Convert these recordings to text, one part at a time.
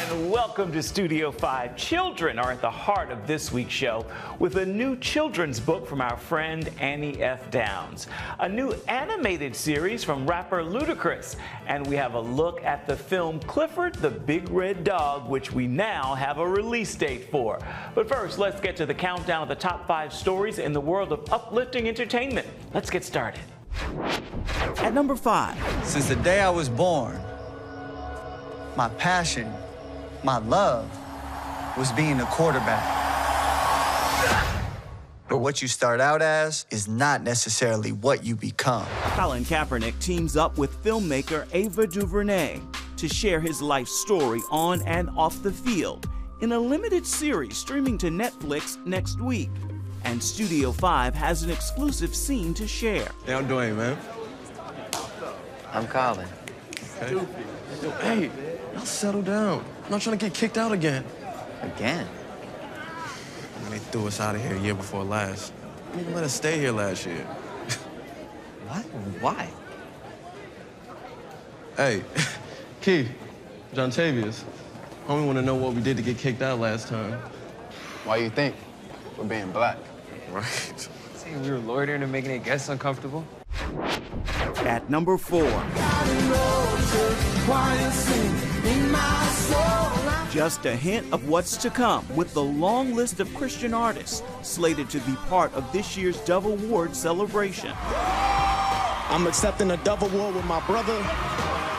And welcome to Studio 5. Children are at the heart of this week's show with a new children's book from our friend Annie F. Downs, a new animated series from rapper Ludacris, and we have a look at the film Clifford, the Big Red Dog, which we now have a release date for. But first, let's get to the countdown of the top 5 stories in the world of uplifting entertainment. Let's get started. At number 5. Since the day I was born, my passion, my love, was being a quarterback. But what you start out as is not necessarily what you become. Colin Kaepernick teams up with filmmaker Ava DuVernay to share his life story on and off the field in a limited series streaming to Netflix next week. And Studio 5 has an exclusive scene to share. Hey, I'm Dwayne, man. I'm Colin. Okay. Yo, hey, y'all settle down. I'm not trying to get kicked out again. Again? They threw us out of here year before last. They didn't even let us stay here last year. What? Why? Hey, Keith, John Tavius, homie want to know what we did to get kicked out last time. Why you think? We're being black. Right. Saying we were loitering and making it guests uncomfortable? At number 4. Just a hint of what's to come with the long list of Christian artists slated to be part of this year's Dove Award celebration. I'm accepting a Dove Award with my brother.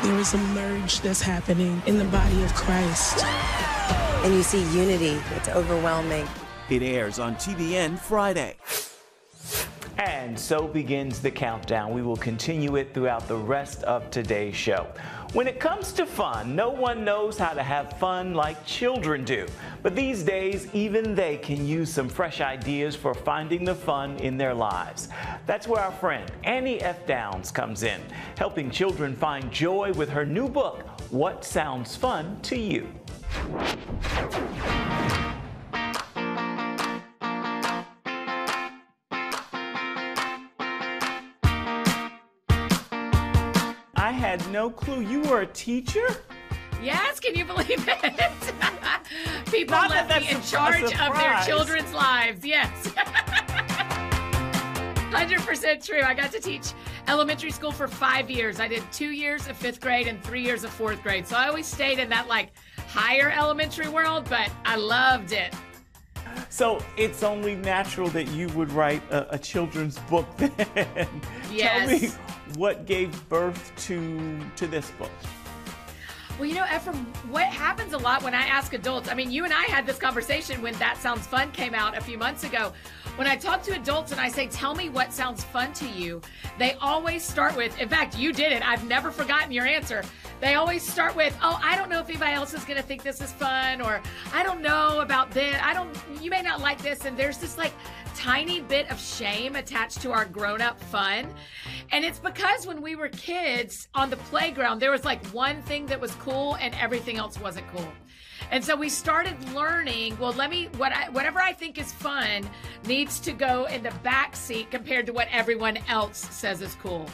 There is a merge that's happening in the body of Christ. And you see unity. It's overwhelming. It airs on TBN Friday. And so begins the countdown. We will continue it throughout the rest of today's show. When it comes to fun, no one knows how to have fun like children do. But these days, even they can use some fresh ideas for finding the fun in their lives. That's where our friend Annie F. Downs comes in, helping children find joy with her new book, What Sounds Fun to You? I had no clue you were a teacher? Yes, can you believe it? People Not left that me in that's charge a of their surprise. children's lives. Yes. 100% true. I got to teach elementary school for 5 years. I did 2 years of 5th grade and 3 years of 4th grade. So I always stayed in that like higher elementary world, but I loved it. So it's only natural that you would write a children's book then. Yes. Tell me what gave birth to this book. Well, you know, Ephraim, what happens a lot when I ask adults, I mean, you and I had this conversation when That Sounds Fun came out a few months ago. When I talk to adults and I say, tell me what sounds fun to you, they always start with, in fact, you did it. I've never forgotten your answer. They always start with, oh, I don't know if anybody else is going to think this is fun, or I don't know about this. You may not like this. And there's this like tiny bit of shame attached to our grown-up fun. And it's because when we were kids on the playground, there was like one thing that was cool and everything else wasn't cool. And so we started learning, well, whatever I think is fun needs to go in the back seat compared to what everyone else says is cool.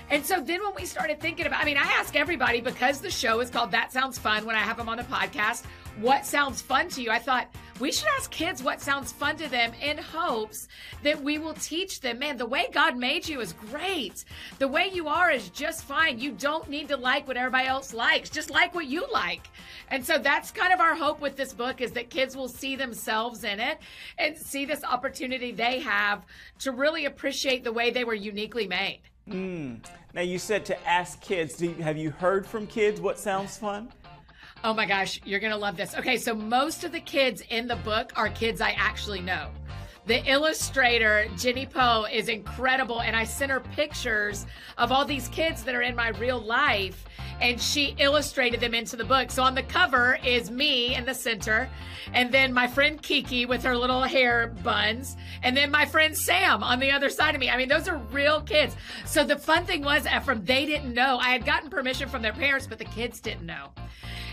And so then when we started thinking about, I ask everybody, because the show is called That Sounds Fun when I have them on the podcast, what sounds fun to you? I thought we should ask kids what sounds fun to them in hopes that we will teach them, man, the way God made you is great. The way you are is just fine. You don't need to like what everybody else likes. Just like what you like. And so that's kind of our hope with this book, is that kids will see themselves in it and see this opportunity they have to really appreciate the way they were uniquely made. Now, you said to ask kids. Have you heard from kids what sounds fun? Oh my gosh, you're going to love this. Okay, so most of the kids in the book are kids I actually know. The illustrator, Jenny Poe, is incredible, and I sent her pictures of all these kids that are in my real life, and she illustrated them into the book. So on the cover is me in the center, and then my friend Kiki with her little hair buns, and then my friend Sam on the other side of me. I mean, those are real kids. So the fun thing was, Ephraim, they didn't know. I had gotten permission from their parents, but the kids didn't know.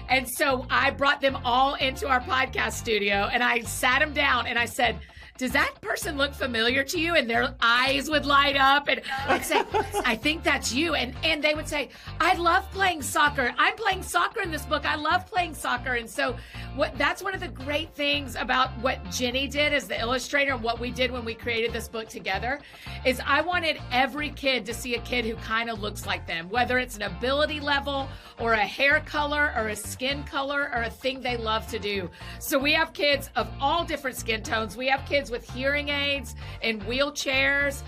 And so I brought them all into our podcast studio, and I sat them down, and I said, does that person look familiar to you? And their eyes would light up, and I'd say, I think that's you. And they would say, I love playing soccer. I'm playing soccer in this book. I love playing soccer. And so that's one of the great things about what Jenny did as the illustrator and what we did when we created this book together is I wanted every kid to see a kid who kind of looks like them, whether it's an ability level or a hair color or a skin color or a thing they love to do. So we have kids of all different skin tones. We have kids with hearing aids and wheelchairs,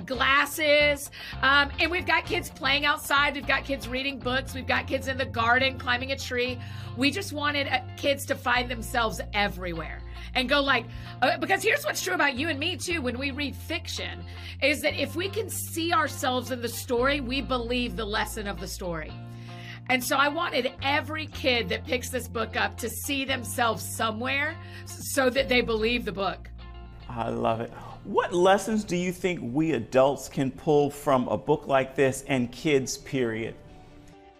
glasses, and we've got kids playing outside. We've got kids reading books. We've got kids in the garden climbing a tree. We just wanted kids to find themselves everywhere and go like, because here's what's true about you and me too, when we read fiction, is that if we can see ourselves in the story, we believe the lesson of the story. And so I wanted every kid that picks this book up to see themselves somewhere so that they believe the book. I love it. What lessons do you think we adults can pull from a book like this and kids, period?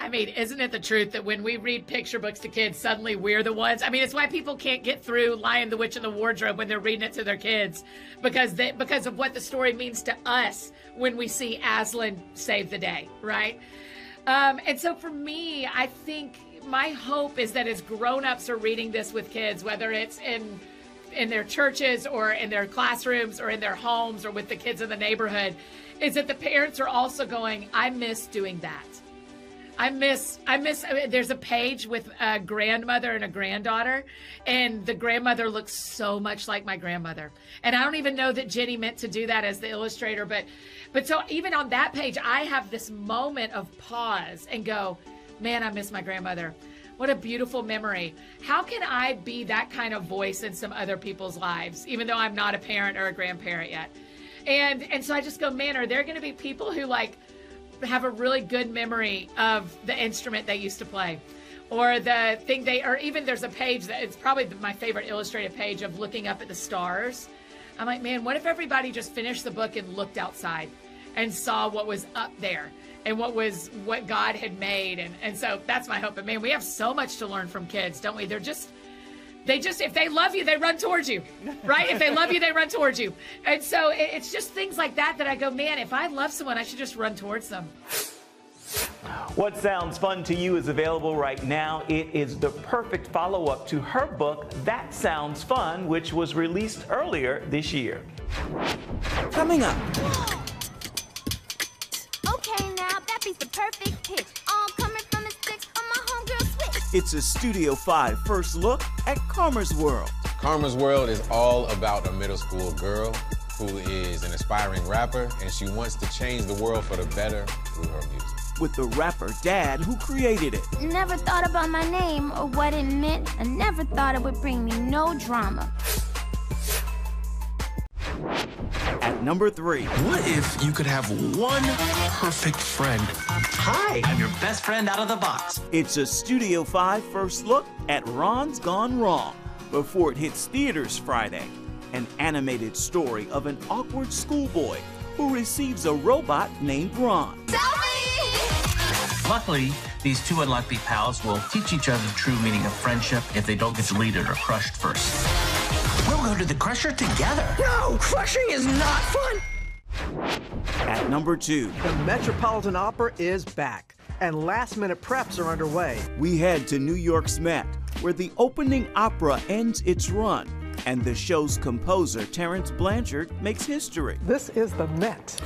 I mean, isn't it the truth that when we read picture books to kids, suddenly we're the ones? I mean, it's why people can't get through Lion, the Witch, and the Wardrobe when they're reading it to their kids, because of what the story means to us when we see Aslan save the day, right? And so for me, I think my hope is that as grown-ups are reading this with kids, whether it's in their churches or in their classrooms or in their homes or with the kids in the neighborhood, is that the parents are also going, I miss doing that. I miss, there's a page with a grandmother and a granddaughter, and the grandmother looks so much like my grandmother. And I don't even know that Jenny meant to do that as the illustrator, but so even on that page, I have this moment of pause and go, man, I miss my grandmother. What a beautiful memory. How can I be that kind of voice in some other people's lives, even though I'm not a parent or a grandparent yet? And so I just go, man, are there going to be people who like have a really good memory of the instrument they used to play, or the thing or even there's a page that it's probably my favorite illustrated page of looking up at the stars. I'm like, man, what if everybody just finished the book and looked outside and saw what was up there and what God had made. And so that's my hope. But man, we have so much to learn from kids, don't we? They just, if they love you, they run towards you, right? If they love you, they run towards you. And so it's just things like that I go, man, if I love someone, I should just run towards them. What Sounds Fun to You is available right now. It is the perfect follow-up to her book, That Sounds Fun, which was released earlier this year. Coming up. Okay, now that beats the perfect pitch. All coming from the sticks on my homegirl switch. It's a Studio 5 first look at Karma's World. Karma's World is all about a middle school girl who is an aspiring rapper, and she wants to change the world for the better through her music. With the rapper dad who created it. Never thought about my name or what it meant. I never thought it would bring me no drama. At number 3. What if you could have one perfect friend? Hi, I'm your best friend out of the box. It's a Studio 5 first look at Ron's Gone Wrong before it hits theaters Friday. An animated story of an awkward schoolboy who receives a robot named Ron. Luckily, these two unlikely pals will teach each other the true meaning of friendship if they don't get deleted or crushed first. We'll go to the crusher together. No, crushing is not fun. At number 2. The Metropolitan Opera is back, and last-minute preps are underway. We head to New York's Met, where the opening opera ends its run, and the show's composer, Terrence Blanchard, makes history. This is the Met.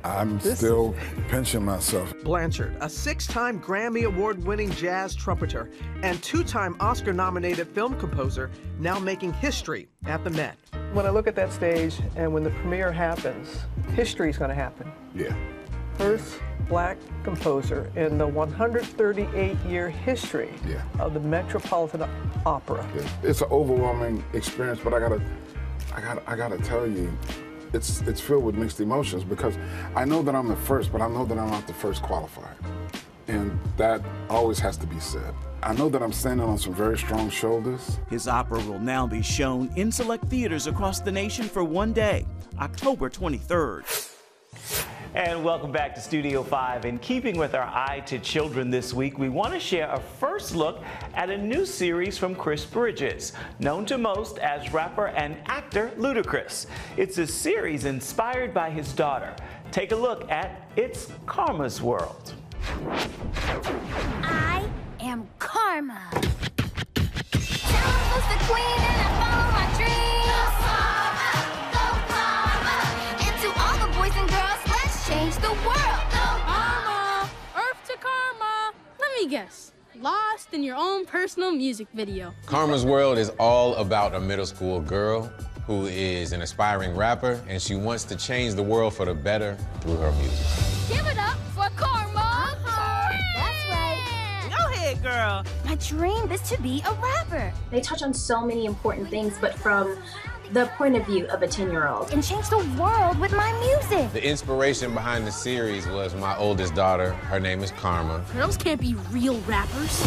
I'm still pinching myself. Blanchard, a 6-time Grammy Award-winning jazz trumpeter and 2-time Oscar-nominated film composer, now making history at the Met. When I look at that stage and when the premiere happens, history's going to happen. Yeah. First black composer in the 138-year history of the Metropolitan Opera. Yeah. It's an overwhelming experience, but I gotta tell you, it's filled with mixed emotions because I know that I'm the first, but I know that I'm not the first qualified. And that always has to be said. I know that I'm standing on some very strong shoulders. His opera will now be shown in select theaters across the nation for one day, October 23rd. And welcome back to Studio 5. In keeping with our Eye to Children this week, we want to share a first look at a new series from Chris Bridges, known to most as rapper and actor Ludacris. It's a series inspired by his daughter. Take a look at It's Karma's World. I am Karma. Someone's the queen and I follow my dreams. Go Karma. And to all the boys and girls, let's change the world. Go Karma. Earth to Karma. Let me guess. Lost in your own personal music video. Karma's World is all about a middle school girl who is an aspiring rapper, and she wants to change the world for the better through her music. Give it up for Karma. That's right. Go ahead, girl. My dream is to be a rapper. They touch on so many important things, but from the point of view of a 10-year-old. And change the world with my music. The inspiration behind the series was my oldest daughter. Her name is Karma. Girls can't be real rappers.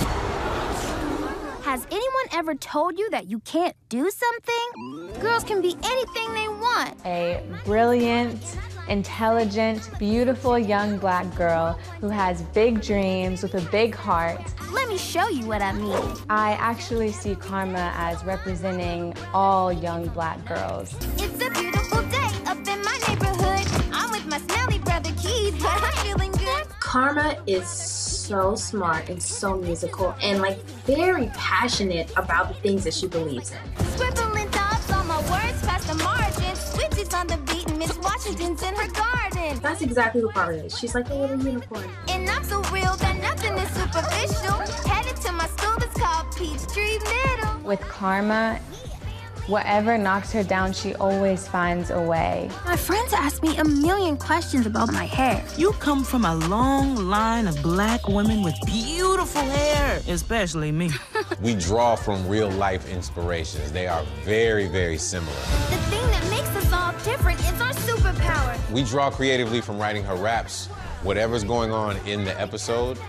Has anyone ever told you that you can't do something? Girls can be anything they want. A brilliant, intelligent, beautiful young black girl who has big dreams with a big heart. Let me show you what I mean. I actually see Karma as representing all young black girls. It's a beautiful day up in my neighborhood. I'm with my smelly brother Keith, but I'm feeling good. Karma is so smart and so musical and like very passionate about the things that she believes in. Scribbling thoughts on my words past the margin. Switches on the beat and Miss Washington's in her garden. That's exactly who Karma is. She's like a little unicorn. And I'm so real that nothing is superficial. Headed to my school that's called Peachtree Middle. With Karma, whatever knocks her down, she always finds a way. My friends ask me a million questions about my hair. You come from a long line of black women with beautiful hair, especially me. We draw from real life inspirations. They are very, very similar. The thing that makes us all different is our superpower. We draw creatively from writing her raps. Whatever's going on in the episode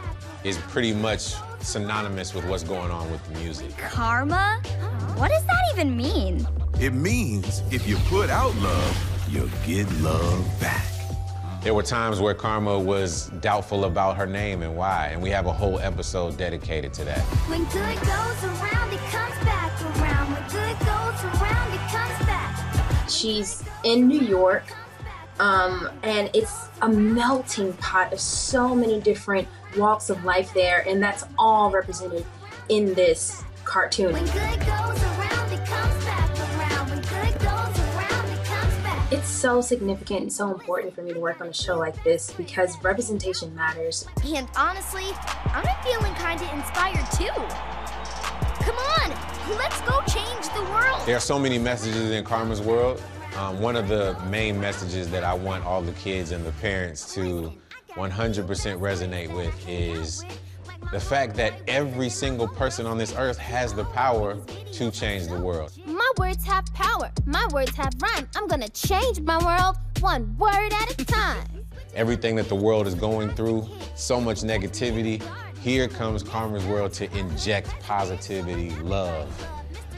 is pretty much synonymous with what's going on with the music. Karma? What does that even mean? It means if you put out love, you'll get love back. There were times where Karma was doubtful about her name and why, and we have a whole episode dedicated to that. When good goes around, it comes back around. When good goes around, it comes back. She's in New York, and it's a melting pot of so many different walks of life there, and that's all represented in this cartoon. When good goes around, it comes back around. When good goes around, it comes back. It's so significant and so important for me to work on a show like this because representation matters. And honestly, I'm feeling kind of inspired too. Come on, let's go change the world. There are so many messages in Karma's World. One of the main messages that I want all the kids and the parents to 100% resonate with is the fact that every single person on this earth has the power to change the world. My words have power. My words have rhyme. I'm gonna change my world one word at a time. Everything that the world is going through, so much negativity, here comes Karma's World to inject positivity, love,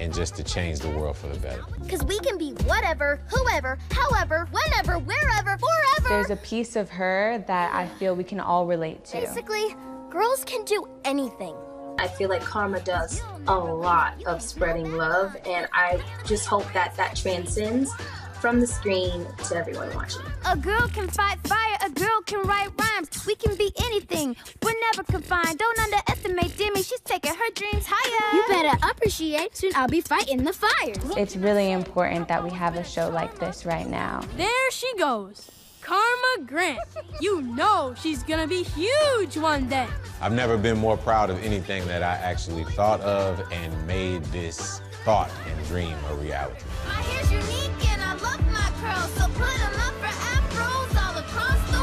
and just to change the world for the better. Because we can be whatever, whoever, however, whenever, wherever, forever. There's a piece of her that I feel we can all relate to. Basically, girls can do anything. I feel like Karma does a lot of spreading love, and I just hope that that transcends from the screen to everyone watching. A girl can fight fire, a girl can write rhymes. We can be anything, we're never confined. Don't underestimate Demi, she's taking her dreams higher. You better appreciate, soon I'll be fighting the fires. It's really important that we have a show like this right now. There she goes. Karma Grant. You know she's gonna be huge one day. I've never been more proud of anything that I actually thought of and made this thought and dream a reality. My hair's unique and I love my curls, so put them up for afros all across the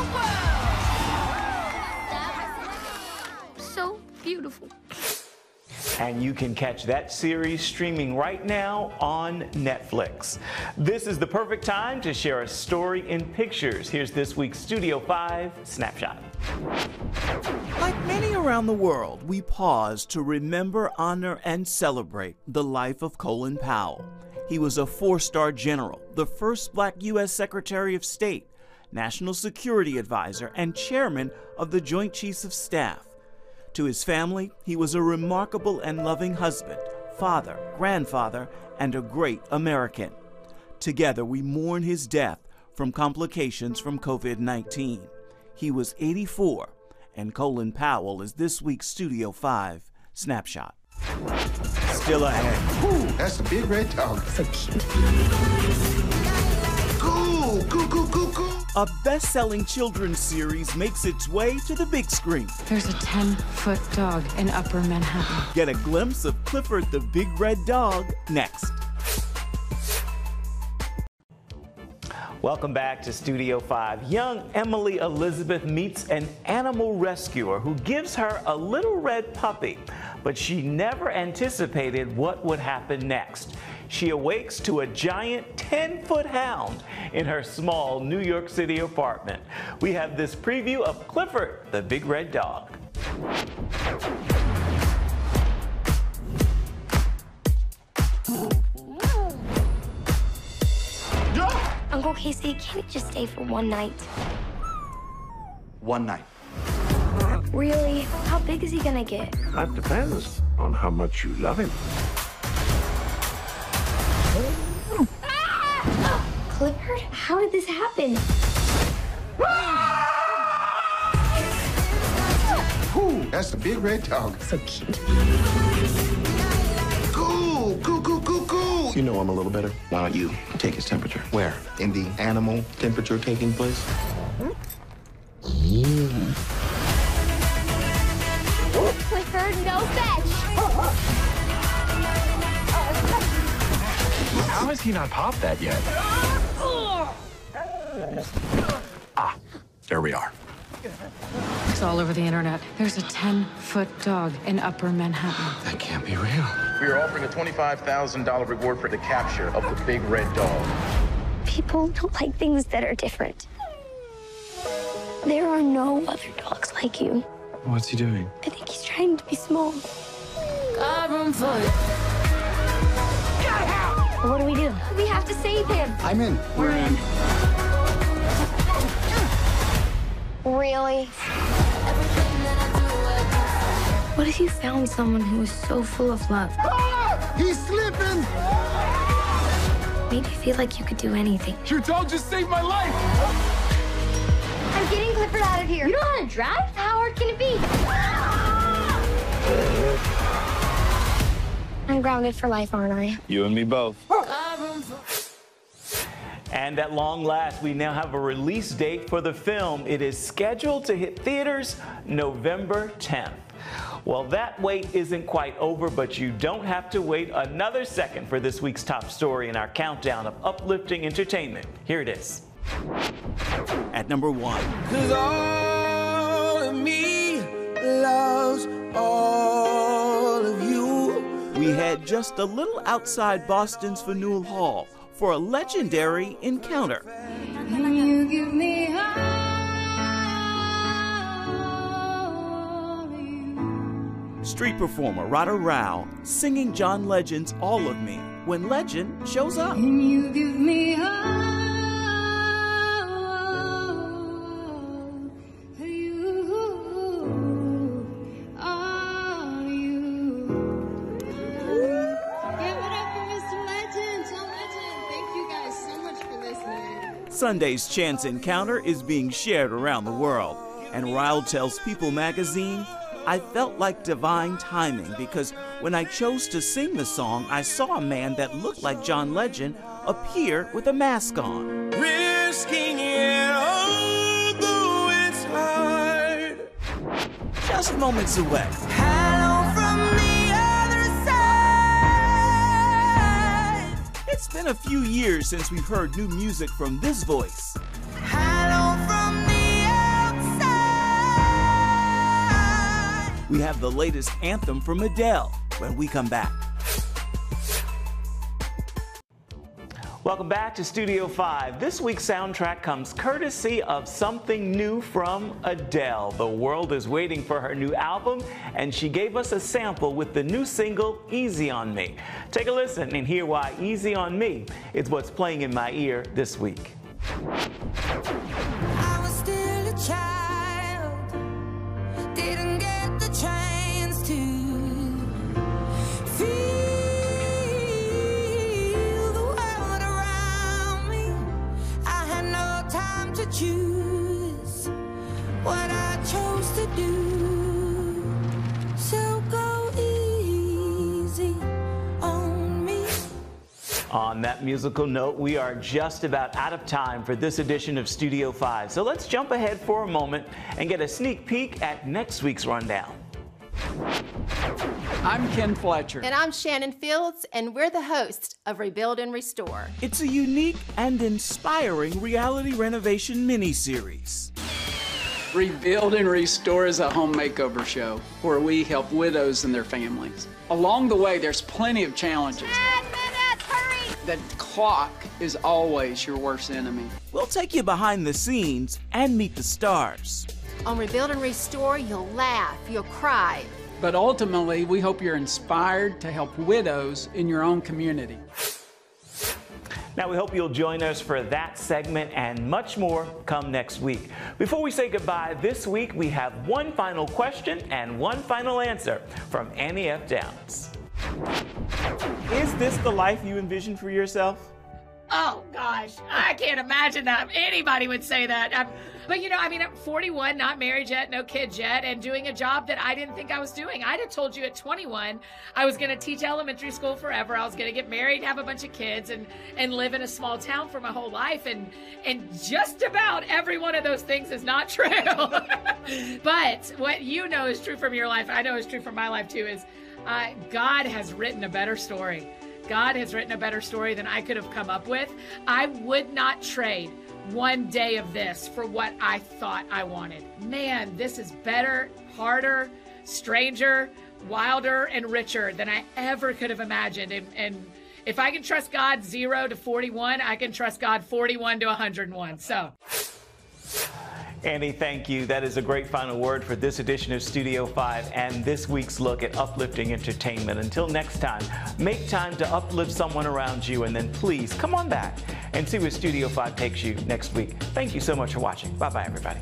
world. So beautiful. And you can catch that series streaming right now on Netflix. This is the perfect time to share a story in pictures. Here's this week's Studio 5 Snapshot. Like many around the world, we pause to remember, honor, and celebrate the life of Colin Powell. He was a 4-star general, the first black U.S. Secretary of State, National Security Advisor, and Chairman of the Joint Chiefs of Staff. To his family, he was a remarkable and loving husband, father, grandfather, and a great American. Together, we mourn his death from complications from COVID-19. He was 84, and Colin Powell is this week's Studio 5 Snapshot. Still ahead. Ooh, that's a big red dog. So cute. Cool, cool, cool, cool, cool. A best-selling children's series makes its way to the big screen. There's a 10-foot dog in Upper Manhattan. Get a glimpse of Clifford the Big Red Dog next. Welcome back to Studio 5. Young Emily Elizabeth meets an animal rescuer who gives her a little red puppy, but she never anticipated what would happen next. She awakes to a giant 10-foot hound in her small New York City apartment. We have this preview of Clifford, the Big Red Dog. Uncle Casey, can't it just stay for one night? One night. Really? How big is he gonna get? That depends on how much you love him. Clifford, how did this happen? Ooh, that's a big red dog. So cute. Cool, cool, cool, cool, cool. You know I'm a little better. Why don't you take his temperature? Where? In the animal temperature taking place? Clifford, no fetch. How has he not popped that yet? Ah, there we are. It's all over the internet. There's a 10-foot dog in Upper Manhattan. That can't be real. We are offering a $25,000 reward for the capture of the big red dog. People don't like things that are different. There are no other dogs like you. What's he doing? I think he's trying to be small. Got room for it. What do? We have to save him. I'm in. We're in. Really? What if you found someone who was so full of love? Ah! He's slipping! Made you feel like you could do anything. Your dog just saved my life! I'm getting Clifford out of here. You know how to drive? How hard can it be? I'm grounded for life, aren't I? You and me both. And at long last, we now have a release date for the film. It is scheduled to hit theaters November 10th. Well, that wait isn't quite over, but you don't have to wait another second for this week's top story in our countdown of uplifting entertainment. Here it is. At number 1. 'Cause all of me loves all of you. We head just a little outside Boston's Faneuil Hall for a legendary encounter. You give me Street performer Radha Rao singing John Legend's All of Me when Legend shows up. You give me Sunday's Chance Encounter is being shared around the world, and Ryle tells People magazine, I felt like divine timing because when I chose to sing the song, I saw a man that looked like John Legend appear with a mask on. risking it, although it's hard. Just moments away. Hello from the other side. It's been a few years since we've heard new music from this voice. Hello from the outside. We have the latest anthem from Adele when we come back. Welcome back to Studio 5. This week's soundtrack comes courtesy of something new from Adele. The world is waiting for her new album, and she gave us a sample with the new single, Easy on Me. Take a listen and hear why Easy on Me is what's playing in my ear this week. choose what I chose to do. So go easy on me. On that musical note, we are just about out of time for this edition of Studio 5. So let's jump ahead for a moment and get a sneak peek at next week's rundown. I'm Ken Fletcher. And I'm Shannon Fields, and we're the hosts of Rebuild and Restore. It's a unique and inspiring reality renovation miniseries. Rebuild and Restore is a home makeover show where we help widows and their families. Along the way, there's plenty of challenges. 10 minutes, hurry! The clock is always your worst enemy. We'll take you behind the scenes and meet the stars. On Rebuild and Restore, you'll laugh, you'll cry. But ultimately, we hope you're inspired to help widows in your own community. Now, we hope you'll join us for that segment and much more come next week. Before we say goodbye, this week we have one final question and one final answer from Annie F. Downs. Is this the life you envisioned for yourself? Oh, gosh, I can't imagine that anybody would say that. But, you know, I mean, I'm 41, not married yet, no kids yet, and doing a job that I didn't think I was doing. I'd have told you at 21 I was going to teach elementary school forever. I was going to get married, have a bunch of kids, and live in a small town for my whole life. And just about every one of those things is not true. But what you know is true from your life, I know is true from my life too, is God has written a better story. God has written a better story than I could have come up with. I would not trade one day of this for what I thought I wanted. Man, this is better, harder, stranger, wilder, and richer than I ever could have imagined. And if I can trust God 0 to 41, I can trust God 41 to 101. So. Annie, thank you. That is a great final word for this edition of Studio 5 and this week's look at uplifting entertainment. Until next time, make time to uplift someone around you, and then please come on back and see where Studio 5 takes you next week. Thank you so much for watching. Bye-bye, everybody.